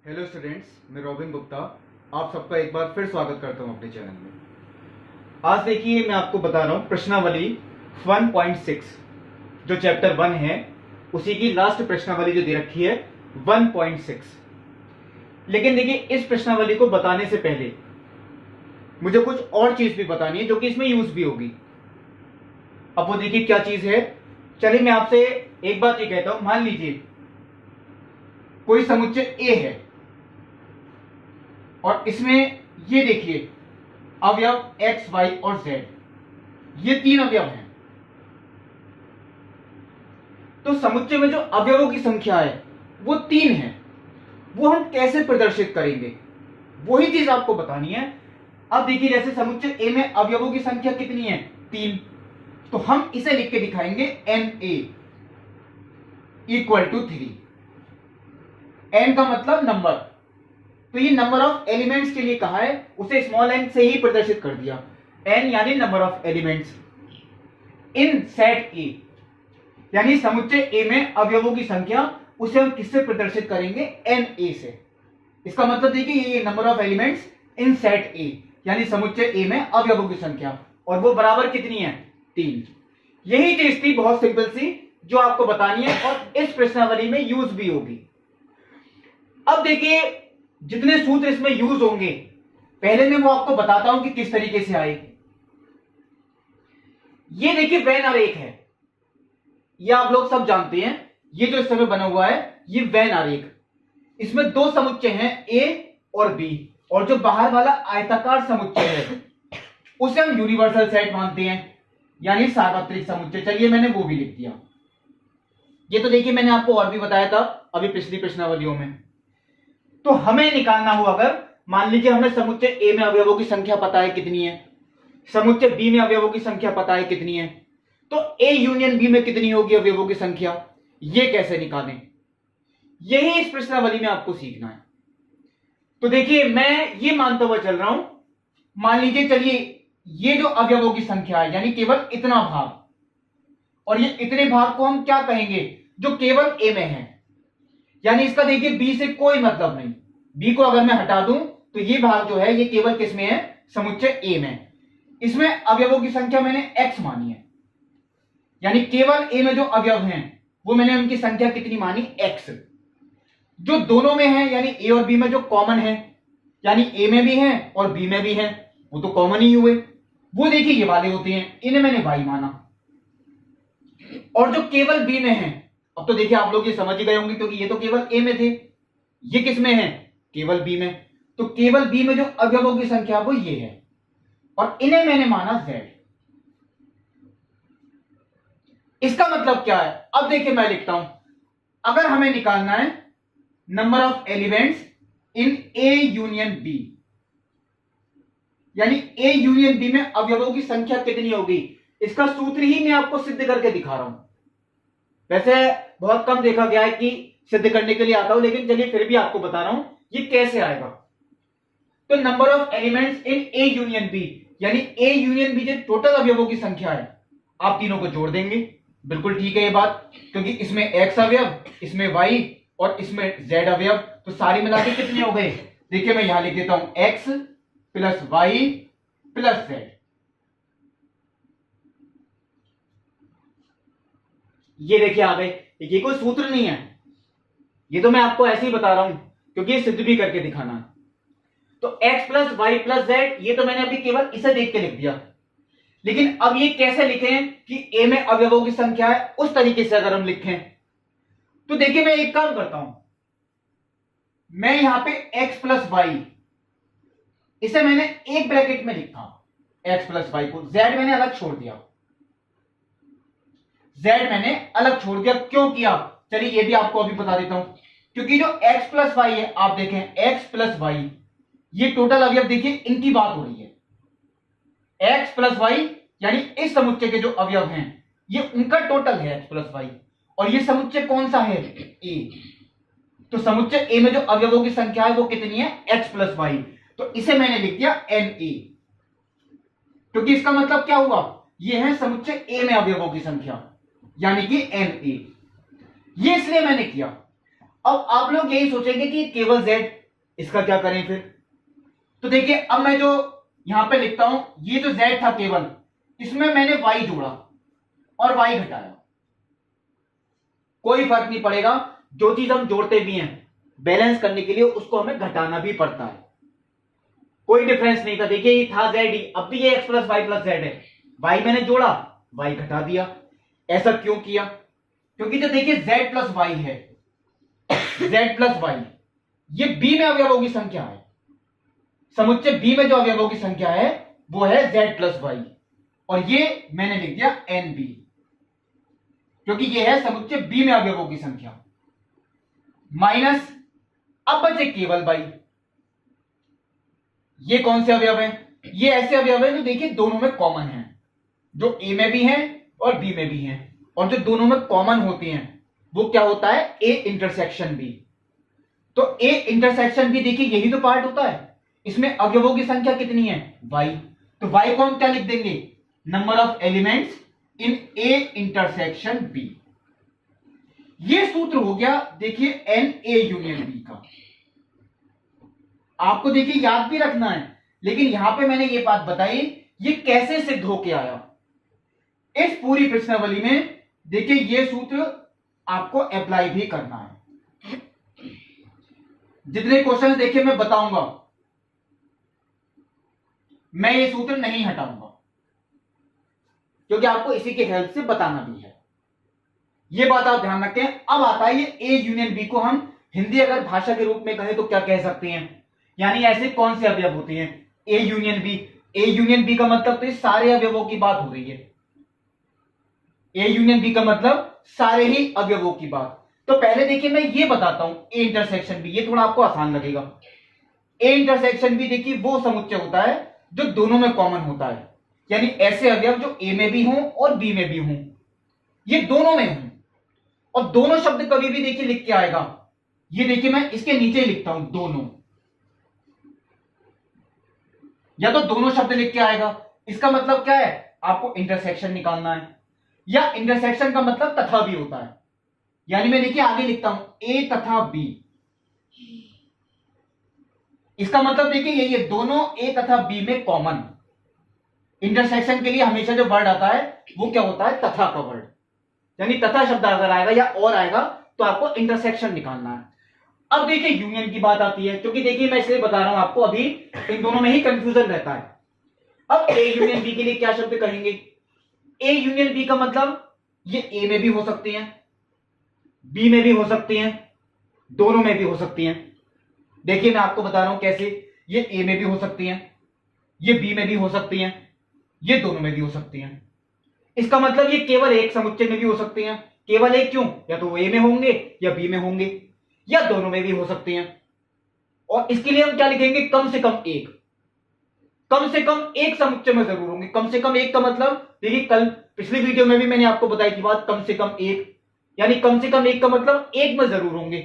Hello students, मैं robin Gupta आप सबका एक बार फिर स्वागत करता हूं अपने चैनल में। आज देखिए मैं आपको बता रहा हूं प्रश्नावली 1.6 जो चैप्टर 1 है उसी की लास्ट प्रश्नावली जो दे रखी है 1.6। लेकिन देखिए इस प्रश्नावली को बताने से पहले मुझे कुछ और चीज भी बतानी है जो कि इसमें यूज भी होगी। अब वो देखिए क्या चीज है। चलिए मैं आपसे एक बात ये कहता हूं, मान लीजिए कोई समुच्चय ए है और इसमें ये देखिए अवयव x, y और z, ये तीन अवयव हैं। तो समुच्चय में जो अवयवों की संख्या है वो तीन है, वो हम कैसे प्रदर्शित करेंगे वही चीज आपको बतानी है। अब देखिए जैसे समुच्चय ए में अवयवों की संख्या कितनी है, तीन, तो हम इसे लिख के दिखाएंगे Na इक्वल टू 3। n का मतलब नंबर, तो ये नंबर ऑफ एलिमेंट्स के लिए कहा है, उसे स्मॉल n से ही प्रदर्शित कर दिया। n यानी number of elements in set ए, यानी समुच्चय ए में अवयवों की संख्या, उसे हम किससे प्रदर्शित करेंगे, Na से। इसका मतलब देखिए ये number of elements in set ए यानी समुच्चय ए में अवयवों की संख्या, और वो बराबर कितनी है, 3। यही चीज थी बहुत सिंपल सी जो आपको बतानी है और इस प्रश्नावली में यूज भी होगी। अब देखिए जितने सूत्र इसमें यूज होंगे पहले मैं वो आपको बताता हूं कि किस तरीके से आएगी। ये देखिए वेन आरेख है, ये आप लोग सब जानते हैं। ये जो इस समय बना हुआ है ये वेन आरेख, इसमें दो समुच्चय हैं ए और बी, और जो बाहर वाला आयताकार समुच्चय है उसे हम यूनिवर्सल सेट मानते हैं यानी सार्वत्रिक समुच्चय। चलिए मैंने वो भी लिख दिया। ये तो देखिए मैंने आपको और भी बताया था अभी पिछली प्रश्नावलियों में। तो हमें निकालना हो, अगर मान लीजिए हमें समुच्चय ए में अवयवों की संख्या पता है कितनी है, समुच्चय बी में अवयवों की संख्या पता है कितनी है, तो ए यूनियन बी में कितनी होगी अवयवों की संख्या, ये कैसे निकालें, यही इस प्रश्नावली में आपको सीखना है। तो देखिए मैं ये मानता हुआ चल रहा हूं, मान लीजिए चलिए ये जो अवयवों की संख्या है यानी केवल इतना भाग, और ये इतने भाग को हम क्या कहेंगे, जो केवल ए में है, यानी इसका देखिए बी से कोई मतलब नहीं। बी को अगर मैं हटा दूं तो ये भाग जो है ये केवल किस में है, समुच्चय ए में। इसमें अवयवों की संख्या मैंने x मानी है, यानी केवल ए में जो अवयव हैं वो मैंने उनकी संख्या कितनी मानी, x। जो दोनों में है यानी ए और बी में जो कॉमन है, यानी ए में भी है और बी में भी है, वो तो कॉमन ही हुए, वो देखिए ये वाले होते हैं, इन्हें मैंने y माना। और जो केवल बी में है, अब तो देखिए आप लोग ये समझ ही गए होंगे क्योंकि ये तो केवल ए में थे, ये किस में है, केवल बी में, तो केवल बी में जो अवयवों की संख्या वो ये है, और इन्हें मैंने माना z। इसका मतलब क्या है, अब देखिए मैं लिखता हूं, अगर हमें निकालना है number of elements in A union B, यानी ए यूनियन बी में अवयवों की संख्या कितनी होगी, इसका सूत्र ही मैं आपको सिद्ध करके दिखा रहा हूं। वैसे बहुत कम देखा गया है कि सिद्ध करने के लिए आता हूं, लेकिन चलिए फिर भी आपको बता रहा हूं ये कैसे आएगा। तो number of elements in A union B, यानी ए यूनियन बी जो टोटल अवयवों की संख्या है, आप तीनों को जोड़ देंगे। बिल्कुल ठीक है ये बात, क्योंकि इसमें x अवयव, इसमें y और इसमें z अवयव, तो सारी मिला के कितने हो गए, देखिए मैं यहां लिख देता हूं x plus y plus z। ये देखिए आ गए, ये कोई सूत्र नहीं है, ये तो मैं आपको ऐसे ही बता रहा हूं क्योंकि ये सिद्ध भी करके दिखाना है। तो x plus Y plus Z, ये तो मैंने अभी केवल इसे देख के लिख दिया, लेकिन अब ये कैसे लिखें कि a में अवयवों की संख्या है, उस तरीके से अगर हम लिखें तो देखिए मैं एक काम करता हूं, मैं यहां पे x प्लस वाई, इसे मैंने एक ब्रैकेट में लिखा, x प्लस वाई को, z मैंने अलग छोड़ दिया, z मैंने अलग छोड़ दिया। क्यों किया, चलिए ये भी आपको अभी बता देता हूं, क्योंकि जो x प्लस वाई है, आप देखें x प्लस वाई, ये टोटल अवयव देखिए इनकी बात हो रही है, x प्लस वाई यानी इस समुच्चय के जो अवयव हैं ये उनका टोटल है x प्लस वाई, और ये समुच्चय कौन सा है, a। तो समुच्चय a में जो अवयवों की संख्या है वो कितनी है, x प्लस वाई, तो इसे मैंने लिख दिया Na, क्योंकि इसका मतलब क्या हुआ, ये है समुच्चय a में अवयवों की संख्या यानी कि Na। ये इसलिए मैंने किया। अब आप लोग यही सोचेंगे कि केवल z, इसका क्या करें फिर? तो देखिए अब मैं जो यहां पे लिखता हूं, ये जो z था केवल, इसमें मैंने y जोड़ा और y घटाया, कोई फर्क नहीं पड़ेगा। जो चीज हम जोड़ते भी हैं बैलेंस करने के लिए, उसको हमें घटाना भी पड़ता है। कोई डिफरेंस नहीं था। देखिए ये था z ही, अब भी ये x plus Y plus Z है, y मैंने जोड़ा, y घटा दिया। ऐसा क्यों किया? क्योंकि जो देखिए z प्लस वाई है, z प्लस वाई, ये b में अवयवों की संख्या है। समुच्चय b में जो अवयवों की संख्या है वो है z प्लस वाई, और ये मैंने लिख दिया nb, क्योंकि ये है समुच्चय b में अवयवों की संख्या। माइनस, अब बचे केवल y। ये कौन से अवयव हैं? ये ऐसे अवयव हैं जो देखिए दोनों में कॉमन हैं, जो a में भी हैं और b में भी हैं, और जो दोनों में कॉमन होती हैं वो क्या होता है? a intersection b। तो a इंटरसेक्शन b देखिए यही तो पार्ट होता है। इसमें अवयवों की संख्या कितनी है? y। तो y को हम क्या लिख देंगे? Number of elements in a intersection b। ये सूत्र हो गया देखिए na यूनियन b का। आपको देखिए याद भी रखना है, लेकिन यहां पे मैंने ये बात बताई, ये कैसे सिद्ध होके आया। इस पूरी प्रश्नावली में देखिए ये सूत्र आपको अप्लाई भी करना है। जितने क्वेश्चन देखिए मैं बताऊंगा, मैं ये सूत्र नहीं हटाऊंगा, क्योंकि आपको इसी के हेल्प से बताना भी है। ये बात आप ध्यान रखें। अब आता है ये ए यूनियन बी को हम हिंदी अगर भाषा के रूप में कहें तो क्या कह सकते हैं? यानी ऐसे कौन से अवयव होते हैं? A union B. A union B का मतलब तो ये सारे अवयवों की बात हो रही है। ए यूनियन बी का मतलब सारे ही अवयवों की बात। तो पहले देखिए मैं ये बताता हूं ए इंटरसेक्शन बी, ये थोड़ा आपको आसान लगेगा। ए इंटरसेक्शन बी देखिए वो समुच्चय होता है जो दोनों में कॉमन होता है, यानी ऐसे अवयव जो ए में भी हों और बी में भी हों, ये दोनों में हों। और दोनों शब्द कभी भी देखिए लिख के आएगा, ये देखिए मैं इसके नीचे लिखता हूं दोनों, या तो दोनों शब्द लिख के आएगा। इसका मतलब क्या है? आपको इंटरसेक्शन निकालना है, या इंटरसेक्शन का मतलब तथा भी होता है। यानी मैं देखिए आगे लिखता हूं ए तथा बी, इसका मतलब देखिए यही है, दोनों ए तथा बी में कॉमन। इंटरसेक्शन के लिए हमेशा जो वर्ड आता है वो क्या होता है? तथा का वर्ड। यानी तथा शब्द अगर आएगा या और आएगा तो आपको इंटरसेक्शन निकालना है। अब देखिए यूनियन की बात आती है, क्योंकि देखिए मैं इसलिए बता रहा हूं आपको, अभी इन दोनों में ही कंफ्यूजन रहता है। अब ए यूनियन बी के लिए क्या शब्द कहेंगे? ए यूनियन बी का मतलब ये ए में भी हो सकती हैं, बी में भी हो सकती हैं, दोनों में भी हो सकती हैं। देखिए मैं आपको बता रहा हूं कैसे। ये ए में भी हो सकती हैं, ये बी में भी हो सकती हैं, ये दोनों में भी हो सकती हैं। इसका मतलब ये केवल एक समुच्चय में भी हो सकती हैं। केवल एक क्यों? या तो वो ए में होंगे या बी में होंगे, या दोनों में भी हो सकती हैं। और इसके लिए हम क्या लिखेंगे? कम से कम एक। कम से कम एक समुच्चय में जरूर होंगे। कम से कम एक का मतलब देखिए कल पिछली वीडियो में भी मैंने आपको बताई थी बात, कम से कम एक, यानी कम से कम एक का मतलब एक में जरूर होंगे,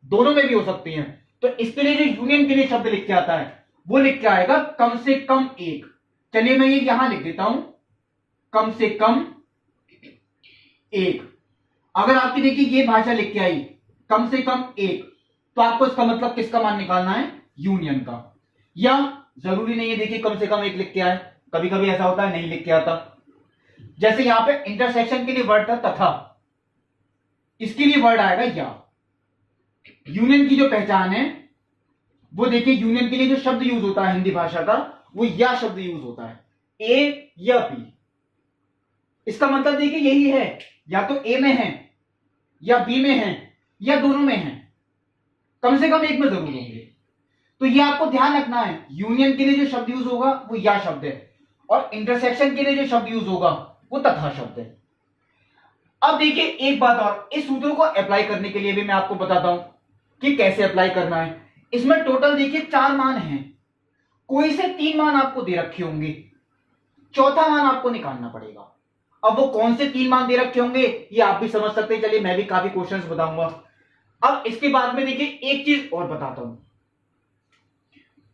दोनों में भी हो सकती हैं। तो इसके लिए जो यूनियन के लिए शब्द लिख के आता है वो लिख के आएगा कम से कम एक। चलिए मैं ये यहां लिख देता हूं, कम से कम एक। अगर आपकी देखिए ये भाषा लिख के आई कम से कम एक, तो आपको इसका मतलब किसका मान निकालना है? यूनियन का। या जरूरी नहीं है देखिए कम से कम एक लिख के आए, कभी कभी ऐसा होता है नहीं लिख के आता। जैसे यहां पे इंटरसेक्शन के लिए वर्ड था तथा, इसके लिए वर्ड आएगा या। यूनियन की जो पहचान है वो देखिए, यूनियन के लिए जो शब्द यूज होता है हिंदी भाषा का, वो या शब्द यूज होता है, ए या बी। इसका मतलब देखिए यही है, या तो ए में है या बी में है या दोनों में है, कम से कम एक में जरूर होंगे। तो ये आपको ध्यान रखना है, यूनियन के लिए जो शब्द यूज होगा वो या शब्द है, और इंटरसेक्शन के लिए जो शब्द यूज होगा वो तथा शब्द है। अब देखिए एक बात और, इस सूत्र को अप्लाई करने के लिए भी मैं आपको बताता हूं कि कैसे अप्लाई करना है। इसमें टोटल देखिए 4 मान हैं, कोई से 3 मान आपको दे रखे होंगे, चौथा मान आपको निकालना पड़ेगा। अब वो कौन से 3 मान दे रखे होंगे ये आप भी समझ सकते हैं। चलिए मैं भी काफी क्वेश्चंस बताऊंगा। अब इसके बाद में देखिए एक चीज और बताता हूं,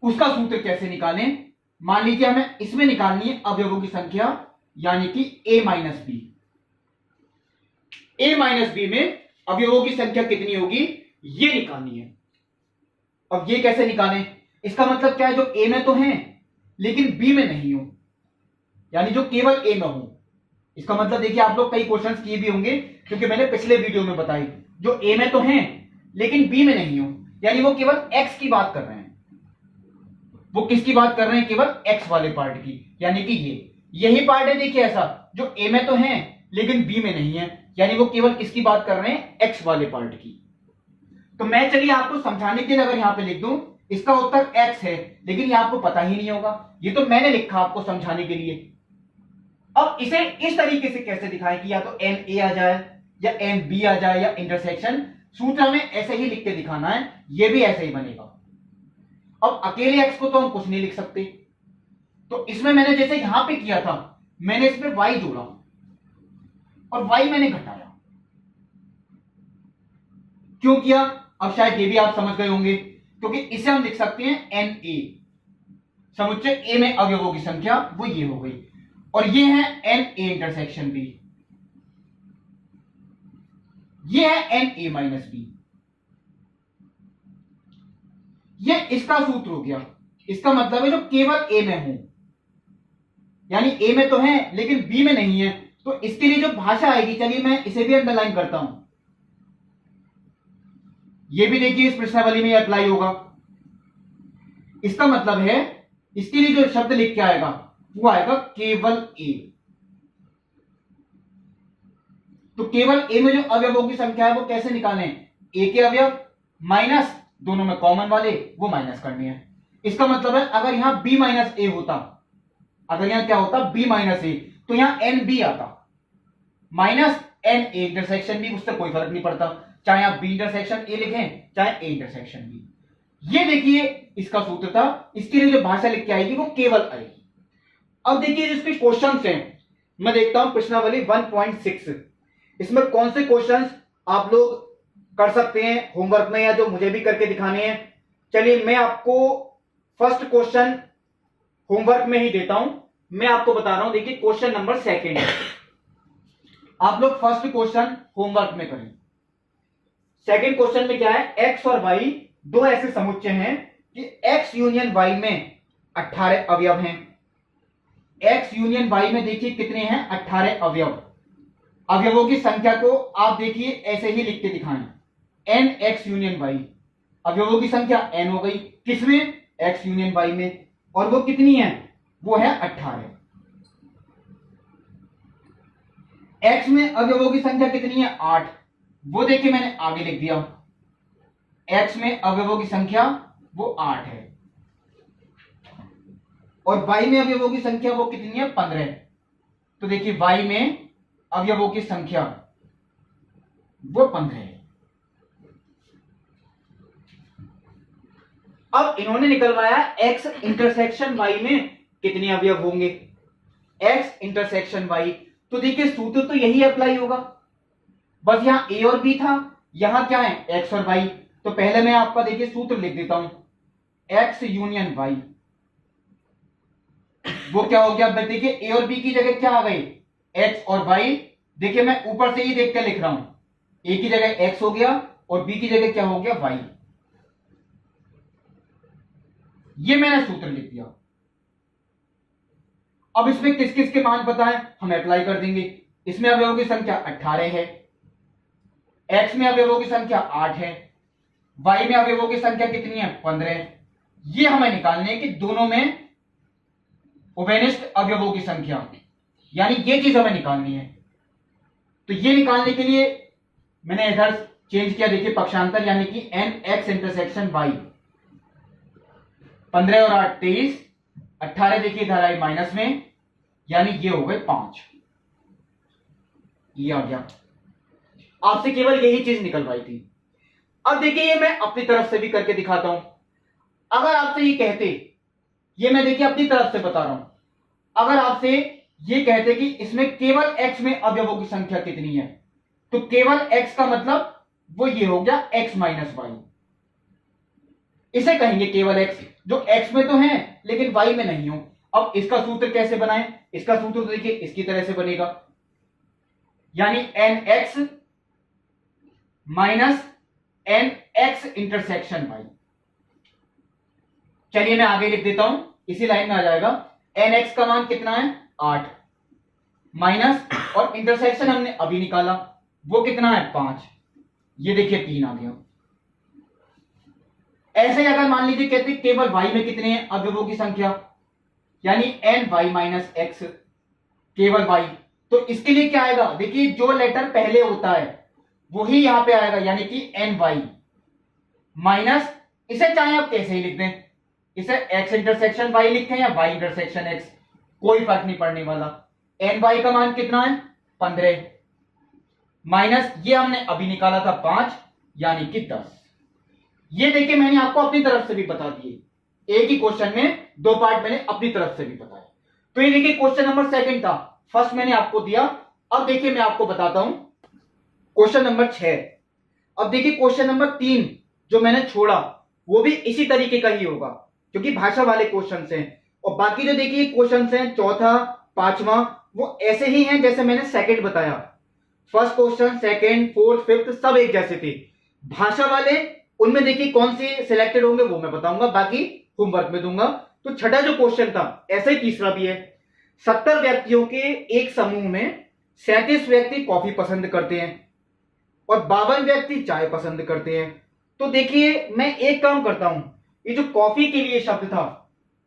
उसका सूत्र कैसे निकालें। मान लीजिए हमें इसमें निकालनी है अवयवों की संख्या, यानी कि a minus B. a minus B में अवयवों की संख्या कितनी होगी? ये निकालनी है। अब ये कैसे निकालें? इसका मतलब क्या है, जो ए में तो है लेकिन बी में नहीं हो, यानी जो केवल ए में हो। इसका मतलब देखिए, आप लोग कई क्वेश्चंस किए भी होंगे, क्योंकि मैंने पिछले वीडियो में बताई, जो ए में तो है लेकिन बी में नहीं हो, यानी वो केवल एक्स की बात कर रहे हैं। वो किसकी बात कर रहे हैं? केवल एक्स वाले पार्ट की, यानी कि यही पार्ट है। देखिए ऐसा, जो ए में तो है लेकिन बी में नहीं है, यानी वो केवल किसकी बात कर रहे हैं? एक्स वाले पार्ट की। तो मैं चलिए आपको समझाने के लिए अगर यहां पे लिख दूं, इसका उत्तर एक्स है, लेकिन ये आपको पता ही नहीं होगा, ये तो मैंने लिखा आपको समझाने के लिए। अब इसे इस तरीके से कैसे दिखाएं कि या तो एन ए आ जाए या एन बी आ जाए या इंटरसेक्शन, सूत्र में ऐसे ही लिख के दिखाना है, ये भी ऐसे ही बनेगा। अब अकेले एक्स को तो हम कुछ नहीं लिख सकते, तो इसमें मैंने जैसे यहां पे किया था, मैंने इसमें वाई जोड़ा और वाई मैंने घटाया। क्यों किया? अब शायद ये भी आप समझ गए होंगे, क्योंकि इसे हम लिख सकते हैं एन ए, समुच्चय ए में अवयवों की संख्या वो ये हो गई, और ये है एन ए इंटरसेक्शन बी, ये है एन ए माइनस बी। ये इसका सूत्र हो गया। इसका मतलब है जो केवल ए में हो, यानी ए में तो है लेकिन बी में नहीं है, तो इसके लिए जो भाषा आएगी, चलिए मैं इसे भी अंडरलाइन करता हूं, ये भी देखिए इस प्रश्नावली में अप्लाई होगा। इसका मतलब है इसके लिए जो शब्द लिख के आएगा वो आएगा केवल ए। तो केवल ए में जो अवयवों की संख्या है वो कैसे निकालें? ए के अवयव माइनस दोनों में कॉमन वाले, वो माइनस करनी है। इसका मतलब है अगर यहां बी माइनस ए होता, अगर यहां क्या होता? बी माइनस ए, तो यहां एन बी आता, minus N A intersection B, उससे कोई फर्क नहीं पड़ता, चाहे आप बी इंटरसेक्शन ए लिखें चाहे ए इंटरसेक्शन बी। ये देखिए इसका सूत्र था। इसके लिए जो भाषा लिख के आएगी वो केवल आएगी। अब देखिए जिसके क्वेश्चंस हैं, मैं देखता हूं प्रश्नावली 1.6, इसमें कौन से क्वेश्चंस आप लोग कर सकते हैं होमवर्क में, या जो मुझे भी करके दिखाने हैं। चलिए मैं आपको फर्स्ट क्वेश्चन होमवर्क में ही देता हूं, मैं आपको बता रहा हूं। देखिए क्वेश्चन नंबर 2 आप लोग फर्स्ट क्वेश्चन होमवर्क में करें। सेकंड क्वेश्चन में क्या है? एक्स और वाई दो ऐसे समुच्चय हैं कि एक्स यूनियन वाई में 18 अवयव हैं। एक्स यूनियन वाई में देखिए कितने हैं? 18 अवयव। अवयवों की संख्या को आप देखिए ऐसे ही लिख के दिखाएं, एन एक्स यूनियन वाई। अवयवों की संख्या एन हो गई, किसमें? एक्स यूनियन वाई में, और वो कितनी है? वो है 18। एक्स में अवयवों की संख्या कितनी है? 8, वो देखिए मैंने आगे लिख दिया। एक्स में अवयवों की संख्या वो 8 है, और वाई में अवयवों की संख्या वो कितनी है? 15। तो देखिए वाई में अवयवों की संख्या वो 15 है। अब इन्होंने निकलवाया एक्स इंटरसेक्शन वाई में कितने अवयव होंगे, एक्स इंटरसेक्शन वाई। तो देखिए सूत्र तो यही अप्लाई होगा, बस यहां ए और बी था, यहां क्या है? एक्स और वाई। तो पहले मैं आपका देखिए सूत्र लिख देता हूं, एक्स यूनियन वाई, वो क्या हो गया? देखिए ए और बी की जगह क्या आ गई? एक्स और वाई। देखिए मैं ऊपर से ही देख के लिख रहा हूं, ए की जगह एक्स हो गया और बी की जगह क्या हो गया? वाई। ये मैंने सूत्र लिख दिया। अब इसमें किस किस के मान पता है, हम अप्लाई कर देंगे। इसमें अवयवों की संख्या 18 है, एक्स में अवयवों की संख्या 8 है, वाई में अवयवों की संख्या कितनी है? 15। ये हमें निकालने है कि दोनों में उभयनिष्ठ अवयवों की संख्या, यानी ये चीज हमें निकालनी है। तो ये निकालने के लिए मैंने इधर चेंज किया, देखिए पक्षांतर, यानी कि एन एक्स इंटरसेक्शन वाई। 15 और 8 23, 18 देखिए इधर आई माइनस में, यानी ये हो गए 5। ये आ गया। आपसे केवल यही चीज निकलवाई थी। अब देखिए ये मैं अपनी तरफ से भी करके दिखाता हूं। अगर आपसे ये कहते, ये मैं देखिए अपनी तरफ से बता रहा हूं, अगर आपसे ये कहते कि इसमें केवल एक्स में अवयवों की संख्या कितनी है, तो केवल एक्स का मतलब वो ये हो गया एक्स माइनस वाई। इसे कहेंगे केवल एक्स, जो एक्स में तो है लेकिन वाई में नहीं हो। अब इसका सूत्र कैसे बनाएं? इसका सूत्र तो देखिए इसकी तरह से बनेगा, यानी N X minus N X intersection Y. चलिए मैं आगे लिख देता हूं, इसी लाइन में आ जाएगा। एन एक्स का मान कितना है 8 माइनस, और इंटरसेक्शन हमने अभी निकाला वो कितना है 5, ये देखिए 3 आ गया। ऐसे ही अगर मान लीजिए कहते केवल y में कितने हैं अवयवों की संख्या, यानी एन वाई माइनस एक्स केवल y, तो इसके लिए क्या आएगा, देखिए जो लेटर पहले होता है वही यहां पे आएगा, यानी कि एन वाई माइनस, इसे चाहे आप कैसे ही लिख दें, इसे x इंटरसेक्शन y लिखें या y इंटरसेक्शन x, कोई फर्क नहीं पड़ने वाला। एन वाई का मान कितना है 15 माइनस ये हमने अभी निकाला था 5 यानी कि 10। ये देखिए मैंने आपको अपनी तरफ से भी बता दिए, एक ही क्वेश्चन में दो पार्ट मैंने अपनी तरफ से भी बताया। तो ये देखिए क्वेश्चन नंबर सेकंड था, फर्स्ट मैंने आपको दिया। अब देखिए मैं आपको बताता हूं क्वेश्चन नंबर 6। अब देखिए क्वेश्चन नंबर 3 जो मैंने छोड़ा वो भी इसी तरीके का ही होगा, क्योंकि भाषा वाले क्वेश्चन हैं, और बाकी जो देखिए क्वेश्चन हैं चौथा पांचवा वो ऐसे ही हैं जैसे मैंने सेकंड बताया। First question second fourth fifth सब एक जैसे थे। भाषा वाले उनमें देखिए कौन से सिलेक्टेड होंगे वो मैं बताऊंगा, बाकी होमवर्क में दूंगा। तो छठा जो क्वेश्चन था ऐसे ही तीसरा भी है। 70 व्यक्तियों के एक समूह में 37 व्यक्ति कॉफी पसंद करते हैं और 52 व्यक्ति चाय पसंद करते हैं। तो देखिए मैं एक काम करता हूं, ये जो कॉफी के लिए शब्द था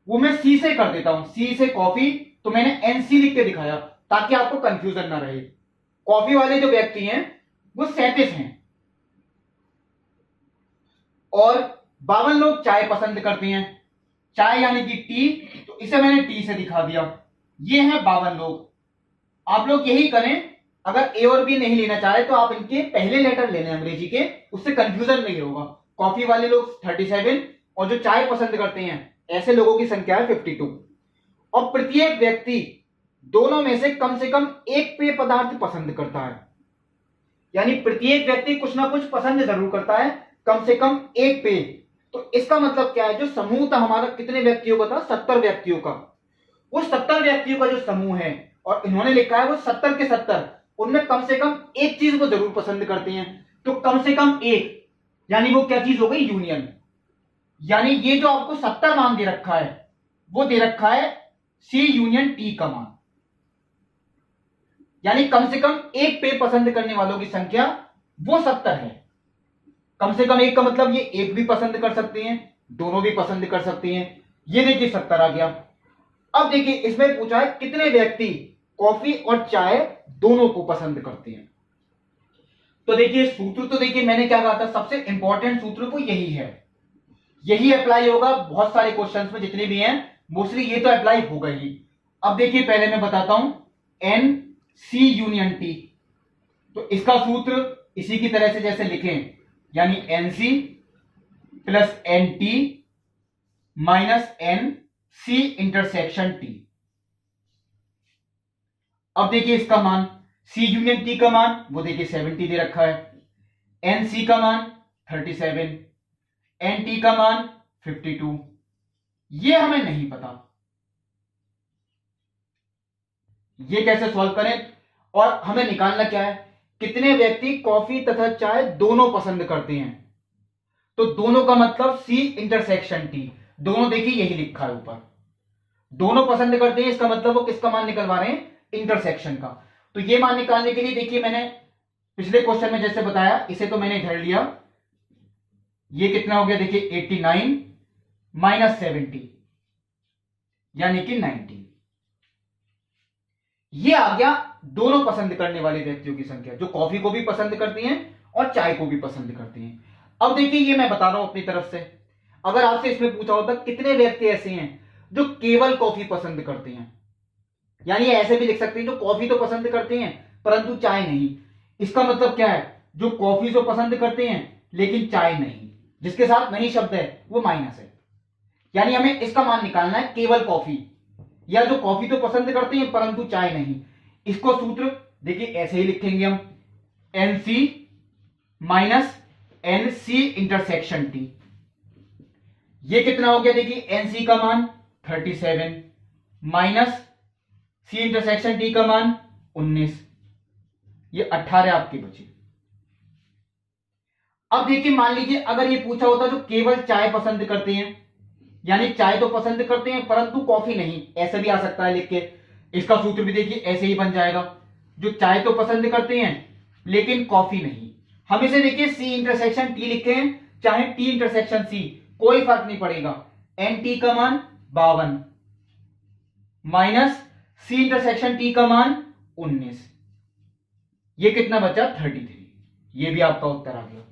वो मैं सी से कर देता हूं, सी से कॉफी, तो मैंने एनसी लिख के दिखाया ताकि आपको कंफ्यूजन ना रहे। कॉफी वाले जो व्यक्ति हैं वो 37 हैं और 52 लोग चाय पसंद करते हैं, चाय यानी कि टी, तो इसे मैंने टी से दिखा दिया। ये हैं 52 लोग। आप लोग यही करें, अगर ए और बी नहीं लेना चाह रहे तो आप इनके पहले लेटर ले लें अंग्रेजी के, उससे कंफ्यूजन नहीं होगा। कॉफी वाले लोग 37 और जो चाय पसंद करते हैं ऐसे लोगों की संख्या है 52। और प्रत्येक व्यक्ति दोनों में से कम एक पेय पदार्थ पसंद करता है, यानी प्रत्येक व्यक्ति कुछ ना कुछ पसंद जरूर करता है, कम से कम एक पेय। तो इसका मतलब क्या है, जो समूह था हमारा कितने व्यक्तियों का था 70 व्यक्तियों का, वो 70 व्यक्तियों का जो समूह है और इन्होंने लिखा है वो 70 के 70, उनमें कम से कम एक चीज को जरूर पसंद करते हैं। तो कम से कम एक यानी वो क्या चीज हो गई, यूनियन। यानी ये जो आपको 70 मान दे रखा है वो दे रखा है सी यूनियन टी का मान, यानी कम से कम एक पेय पसंद करने वालों की संख्या वो 70 है। कम से कम एक का मतलब ये एक भी पसंद कर सकते हैं, दोनों भी पसंद कर सकते हैं। ये देखिए 70 आ गया। अब देखिए इसमें पूछा है कितने व्यक्ति कॉफी और चाय दोनों को पसंद करते हैं। तो देखिए सूत्र तो देखिए मैंने क्या कहा था, सबसे इंपॉर्टेंट सूत्र वो यही है, यही अप्लाई होगा बहुत सारे क्वेश्चंस में जितने भी हैं, मोस्टली ये तो अप्लाई होगा ही। अब देखिए पहले मैं बताता हूं एन सी यूनियन टी, तो इसका सूत्र इसी की तरह से जैसे लिखें, यानी N C plus N T minus N C intersection T. अब देखिए इसका मान सी यूनियन टी का मान वो देखिए 70 दे रखा है, एन सी का मान 37, एन टी का मान 52, ये हमें नहीं पता, ये कैसे सॉल्व करें। और हमें निकालना क्या है, कितने व्यक्ति कॉफी तथा चाय दोनों पसंद करते हैं। तो दोनों का मतलब सी इंटरसेक्शन टी, दोनों देखिए यही लिखा है ऊपर, दोनों पसंद करते हैं, इसका मतलब वो किसका मान निकलवा रहे हैं, इंटरसेक्शन का। तो ये मान निकालने के लिए देखिए मैंने पिछले क्वेश्चन में जैसे बताया, इसे तो मैंने इधर लिया, ये कितना हो गया देखिए 89 माइनस 70 यानी कि 90, ये आ गया दोनों पसंद करने वाले व्यक्तियों की संख्या, जो कॉफी को भी पसंद करती हैं और चाय को भी पसंद करती हैं। अब देखिए ये मैं बता रहा हूं अपनी तरफ से, अगर आपसे इसमें पूछा होता कितने व्यक्ति ऐसे हैं जो केवल कॉफी पसंद करते हैं, यानी ऐसे भी लिख सकते हैं जो कॉफी तो पसंद करते हैं परंतु चाय नहीं। इसका मतलब क्या है, जो कॉफी तो पसंद करते हैं लेकिन चाय नहीं, जिसके साथ नहीं शब्द है वो माइनस है, यानी हमें इसका मान निकालना है केवल कॉफी, या जो कॉफी तो पसंद करते हैं परंतु चाय नहीं। इसको सूत्र देखिए ऐसे ही लिखेंगे हम, N C minus N C intersection T. ये कितना हो गया देखिए, एन सी का मान 37 माइनस सी इंटरसेक्शन टी का मान 19, ये 18 आपके बचे। अब देखिए, मान लीजिए अगर ये पूछा होता जो केवल चाय पसंद करते हैं, यानी चाय तो पसंद करते हैं परंतु कॉफी नहीं, ऐसे भी आ सकता है लिख के। इसका सूत्र भी देखिए ऐसे ही बन जाएगा, जो चाय तो पसंद करते हैं लेकिन कॉफी नहीं। हम इसे देखिए सी इंटरसेक्शन टी लिखे हैं, चाहे टी इंटरसेक्शन सी, कोई फर्क नहीं पड़ेगा। एन टी का मान 52 माइनस सी इंटरसेक्शन टी का मान 19, ये कितना बचा 33। ये भी आपका उत्तर आ गया।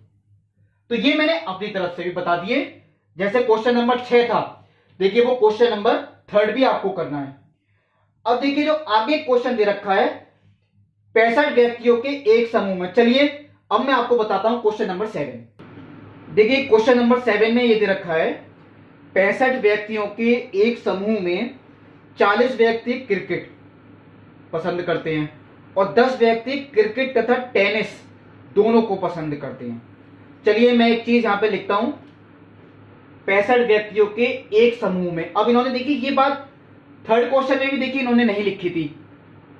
तो ये मैंने अपनी तरफ से भी बता दिए। जैसे क्वेश्चन नंबर 6 था, देखिए वो क्वेश्चन नंबर 3 भी आपको करना है। अब देखिए जो आगे क्वेश्चन दे रखा है 65 व्यक्तियों के एक समूह में। चलिए अब मैं आपको बताता हूं क्वेश्चन नंबर 7। देखिए क्वेश्चन नंबर 7 में ये दे रखा है 65 व्यक्तियों के एक समूह में 40 व्यक्ति क्रिकेट पसंद करते हैं और 10 व्यक्ति क्रिकेट तथा टेनिस दोनों को पसंद करते हैं। चलिए मैं एक चीज यहां पे लिखता हूं, 65 व्यक्तियों के एक समूह में। अब इन्होंने देखिए ये बात 3rd क्वेश्चन में भी देखिए इन्होंने नहीं लिखी थी,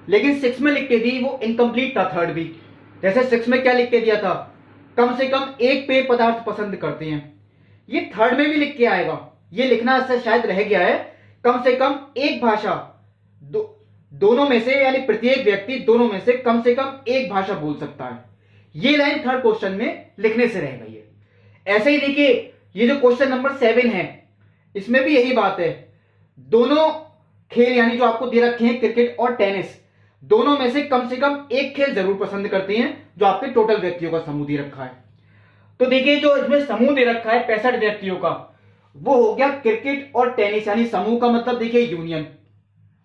लेकिन 6 में लिख के दी, वो इनकम्प्लीट था 3rd भी। जैसे 6 में क्या लिख के दिया था, कम से कम एक पेय पदार्थ पसंद करते हैं। ये 3rd में भी लिख के आएगा, ये लिखना इससे शायद रह गया है। कम से कम एक भाषा दोनों में से, यानी प्रत्येक व्यक्ति दोनों में से कम एक भाषा बोल सकता है। ये लाइन 3rd क्वेश्चन में लिखने से रह गई है। ऐसे ही देखिए ये जो क्वेश्चन नंबर 7 है, इसमें भी यही बात है। दोनों खेल यानी जो आपको दे रखे हैं क्रिकेट और टेनिस, दोनों में से कम एक खेल जरूर पसंद करते हैं, जो आपके टोटल व्यक्तियों का समूह दे रखा है। तो देखिए जो इसमें समूह दे रखा है 65 व्यक्तियों का, वो हो गया क्रिकेट और टेनिस, यानी समूह का मतलब देखिए यूनियन,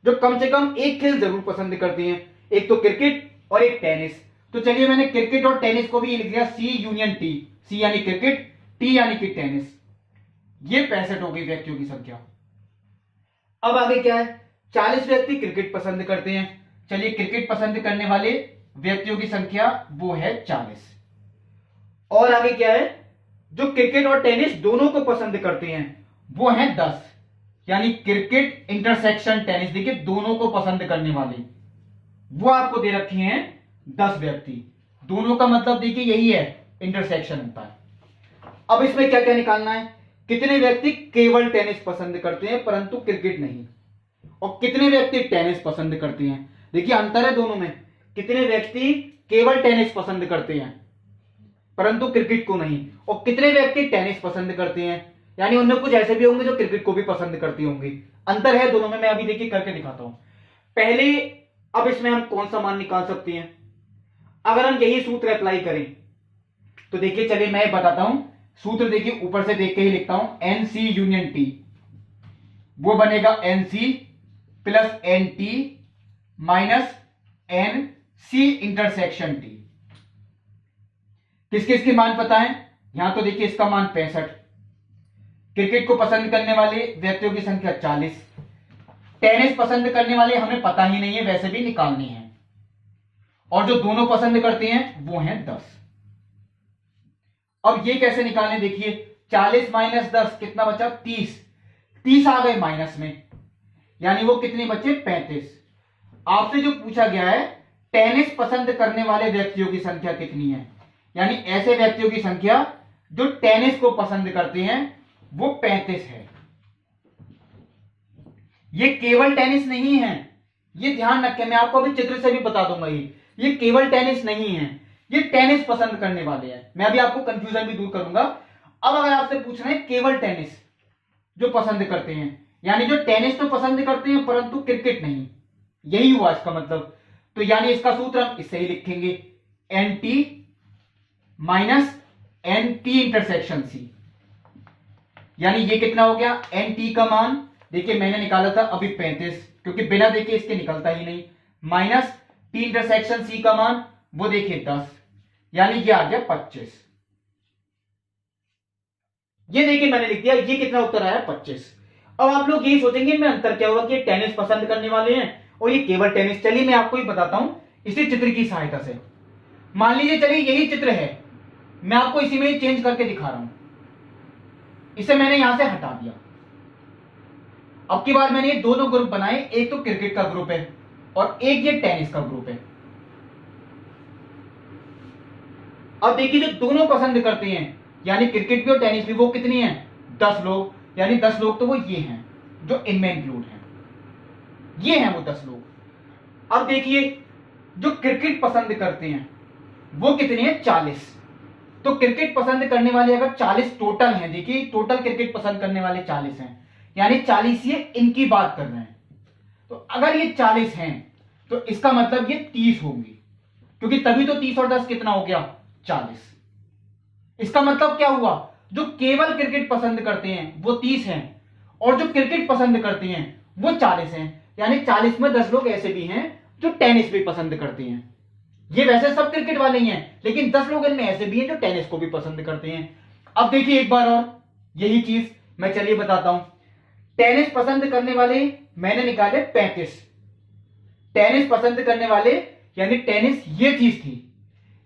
जो कम से कम एक खेल जरूर पसंद करते हैं, एक तो क्रिकेट और एक टेनिस। तो चलिए मैंने क्रिकेट और टेनिस को भी लिख दिया सी यूनियन टी, सी यानी क्रिकेट, टी यानी कि टेनिस। ये 65 हो गई व्यक्तियों की संख्या। अब आगे क्या है, 40 व्यक्ति क्रिकेट पसंद करते हैं। चलिए क्रिकेट पसंद करने वाले व्यक्तियों की संख्या वो है 40। और आगे क्या है, जो क्रिकेट और टेनिस दोनों को पसंद करते हैं वो है 10, यानी क्रिकेट इंटरसेक्शन टेनिस, देखिए दोनों को पसंद करने वाले वो आपको दे रखे हैं 10 व्यक्ति। दोनों का मतलब देखिए यही है, इंटरसेक्शन होता है। अब इसमें क्या क्या निकालना है, कितने व्यक्ति केवल टेनिस पसंद करते हैं परंतु क्रिकेट नहीं, और कितने व्यक्ति टेनिस पसंद करते हैं। देखिए अंतर है दोनों में, कितने व्यक्ति केवल टेनिस पसंद करते हैं परंतु क्रिकेट को नहीं, और कितने व्यक्ति टेनिस पसंद करते हैं, यानी उनमें कुछ ऐसे भी होंगे जो क्रिकेट को भी पसंद करती होंगी। अंतर है दोनों में, मैं अभी देखिए करके दिखाता हूं। पहले अब इसमें हम कौन सा मान निकाल सकते हैं, अगर हम यही सूत्र अप्लाई करें तो देखिए, चलिए मैं बताता हूं सूत्र। देखिए ऊपर से देख के ही लिखता हूं, एन सी यूनियन टी, वो बनेगा N C plus N T minus N C intersection T. किस किस के मान पता है, यहां तो देखिए इसका मान 65, क्रिकेट को पसंद करने वाले व्यक्तियों की संख्या 40, टेनिस पसंद करने वाले हमें पता ही नहीं है, वैसे भी निकालनी है, और जो दोनों पसंद करते हैं वो हैं 10। अब ये कैसे निकालने, देखिए 40 माइनस 10 कितना बचा 30, 30 आ गए माइनस में, यानी वो कितने बचे 35। आपसे जो पूछा गया है टेनिस पसंद करने वाले व्यक्तियों की संख्या कितनी है, यानी ऐसे व्यक्तियों की संख्या जो टेनिस को पसंद करते हैं वो 35 है। ये केवल टेनिस नहीं है, ये ध्यान रखें, मैं आपको अभी चित्र से भी बता दूंगा। ये केवल टेनिस नहीं है, ये टेनिस पसंद करने वाले हैं। मैं अभी आपको कंफ्यूजन भी दूर करूंगा। अब अगर आपसे पूछ रहे हैं केवल टेनिस जो पसंद करते हैं, यानी जो टेनिस तो पसंद करते हैं परंतु क्रिकेट नहीं, यही हुआ इसका मतलब। तो यानी इसका सूत्र हम इससे ही लिखेंगे, N T minus N T intersection C, यानी ये कितना हो गया, एन टी का मान देखिए मैंने निकाला था अभी 35, क्योंकि बिना देखे इसके निकलता ही नहीं, माइनस टी इंटरसेक्शन सी का मान वो देखिए 10, यानी ये आ गया 25। ये देखिए मैंने लिख दिया, ये कितना उत्तर आया 25। अब आप लोग यही सोचेंगे मैं अंतर क्या होगा कि टेनिस पसंद करने वाले हैं और ये केवल टेनिस। चलिए मैं आपको ही बताता हूं इसी चित्र की सहायता से। मान लीजिए चलिए यही चित्र है, मैं आपको इसी में ही चेंज करके दिखा रहा हूं, इसे मैंने यहां से हटा दिया। अब की बार मैंने ये दोनों ग्रुप बनाए, एक तो क्रिकेट का ग्रुप है और एक ये टेनिस का ग्रुप है। अब देखिए जो दोनों पसंद करते हैं यानी क्रिकेट भी और टेनिस भी, वो कितनी है? 10 लोग, यानी 10 लोग तो वो ये हैं जो इनमें इंक्लूड हैं, ये हैं वो 10 लोग। अब देखिए जो क्रिकेट पसंद करते हैं वो कितने हैं? 40। तो क्रिकेट पसंद करने वाले अगर 40 टोटल हैं, देखिए टोटल क्रिकेट पसंद करने वाले 40 हैं, यानी 40 ये इनकी बात कर रहे हैं। तो अगर ये 40 हैं तो इसका मतलब ये 30 होंगी, क्योंकि तभी तो 30 और 10 कितना हो गया? 40। इसका मतलब क्या हुआ? जो केवल क्रिकेट पसंद करते हैं वो 30 हैं और जो क्रिकेट पसंद करते हैं वो 40 हैं, यानी 40 में 10 लोग ऐसे भी हैं जो टेनिस भी पसंद करते हैं। ये वैसे सब क्रिकेट वाले ही हैं, लेकिन 10 लोग इनमें ऐसे भी हैं जो टेनिस को भी पसंद करते हैं। अब देखिए एक बार और यही चीज मैं चलिए बताता हूं। टेनिस पसंद करने वाले मैंने निकाले 35। टेनिस पसंद करने वाले यानी टेनिस ये चीज थी,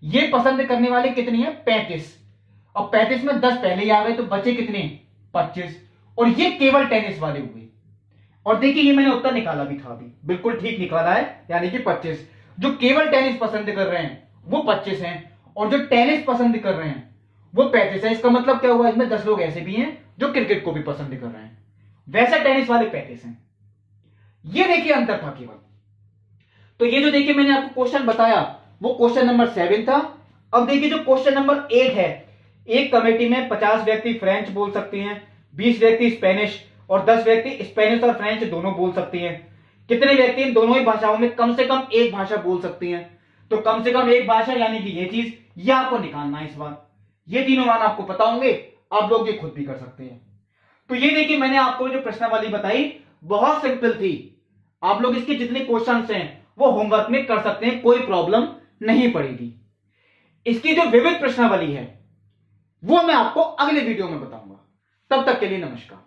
ये पसंद करने वाले कितनी है? 35। और 35 में 10 पहले ही आ गए तो बचे कितने? 25। और ये केवल टेनिस वाले हुए। और देखिए ये मैंने उत्तर निकाला भी था अभी, बिल्कुल ठीक निकाला है, यानी कि 25। जो केवल टेनिस पसंद कर रहे हैं वो 25 हैं और जो टेनिस पसंद कर रहे हैं वो 35 है। इसका मतलब क्या हुआ? इसमें 10 लोग ऐसे भी हैं जो क्रिकेट को भी पसंद कर रहे हैं, वैसे टेनिस वाले 35 हैं। ये देखिए अंतर था केवल। तो ये जो देखिए मैंने आपको क्वेश्चन बताया वो क्वेश्चन नंबर 7 था। अब देखिए जो क्वेश्चन नंबर 8 है, एक कमेटी में 50 व्यक्ति फ्रेंच बोल सकते हैं, 20 व्यक्ति स्पेनिश और 10 व्यक्ति स्पेनिश और फ्रेंच दोनों बोल सकते हैं। कितने व्यक्ति इन दोनों ही भाषाओं में कम से कम एक भाषा बोल सकते हैं? तो कम से कम एक भाषा यानी कि ये चीज, ये आपको निकालना है इस बार। ये तीनों मान आपको पता होंगे, आप लोग ये खुद भी कर सकते हैं। तो ये देखिए मैंने आपको जो प्रश्नावली बताई बहुत सिंपल थी। आप लोग इसके जितने क्वेश्चंस हैं वो होमवर्क में कर सकते हैं, कोई प्रॉब्लम नहीं पड़ेगी। इसकी जो विविध प्रश्नावली है वो मैं आपको अगले वीडियो में बताऊंगा। तब तक के लिए नमस्कार।